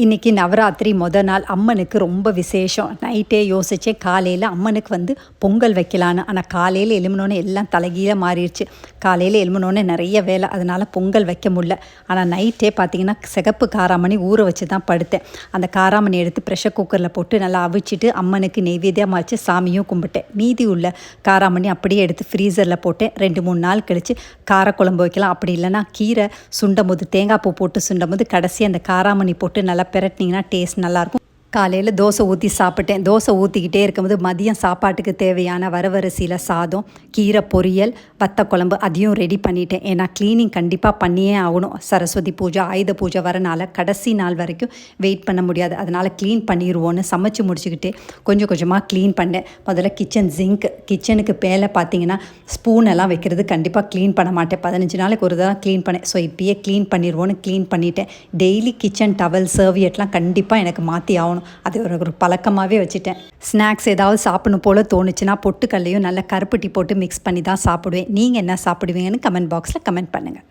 இன்றைக்கி நவராத்திரி நாள் அம்மனுக்கு ரொம்ப விசேஷம். நைட்டே யோசித்தேன் காலையில் அம்மனுக்கு பொங்கல் வைக்கலான்னு. ஆனால் காலையில் எழும்பினோன்னே எல்லாம் தலைகீழ மாறிடுச்சு. காலையில் எழும்பினோன்னே நிறைய வேலை, அதனால் பொங்கல் வைக்க முடியல. ஆனால் நைட்டே பார்த்திங்கன்னா சிகப்பு காராமணி ஊற வச்சு தான் படுத்தேன். அந்த காராமணி எடுத்து ப்ரெஷர் குக்கரில் போட்டு நல்லா அவிச்சிட்டு அம்மனுக்கு நெய்வேத்தியமாக வச்சு சாமியும் கும்பிட்டேன். மீதி உள்ள காராமணி அப்படியே எடுத்து ஃப்ரீசரில் போட்டேன். 2-3 நாள் கழித்து காரக்குழம்பு வைக்கலாம். அப்படி இல்லைனா கீரை சுண்டும் போது தேங்காய் பூ போட்டு சுண்டும் போது கடைசி அந்த காராமணி போட்டு நல்லா பெரட்டினீங்கன்னா டேஸ்ட் நல்லாயிருக்கும். காலையில் தோசை ஊற்றி சாப்பிட்டேன். தோசை ஊற்றிக்கிட்டே இருக்கும்போது மதியம் சாப்பாட்டுக்கு தேவையான வரவரிசியில் சாதம், கீரை பொரியல், வத்த குழம்பு அதையும் ரெடி பண்ணிட்டேன். ஏன்னா க்ளீனிங் கண்டிப்பாக பண்ணியே ஆகணும். சரஸ்வதி பூஜை, ஆயுத பூஜை வரனால கடைசி நாள் வரைக்கும் வெயிட் பண்ண முடியாது. அதனால் க்ளீன் பண்ணிடுவோன்னு சமைச்சு முடிச்சுக்கிட்டே கொஞ்சம் கொஞ்சமாக க்ளீன் பண்ணேன். முதல்ல கிச்சன் ஜிங்க், கிச்சனுக்கு மேலே பார்த்தீங்கன்னா ஸ்பூன் எல்லாம் வைக்கிறது கண்டிப்பாக க்ளீன் பண்ண மாட்டேன். 15 நாளைக்கு ஒரு தடவை க்ளீன் பண்ணேன். ஸோ இப்பயே க்ளீன் பண்ணிடுவோன்னு க்ளீன் பண்ணிட்டேன். டெய்லி கிச்சன் டவல் சர்வியட்லாம் கண்டிப்பாக எனக்கு மாற்றி ஆகணும். அது ஒரு பழக்கமாகவே வச்சுட்டேன். ஸ்நாக்ஸ் ஏதாவது சாப்பிடணும் போல் தோணுச்சுன்னா பொட்டுக்கல்லையும் நல்ல கருப்பட்டி போட்டு மிக்ஸ் பண்ணி தான் சாப்பிடுவேன். நீங்கள் என்ன சாப்பிடுவீங்கன்னு கமெண்ட் பாக்ஸில் கமெண்ட் பண்ணுங்கள்.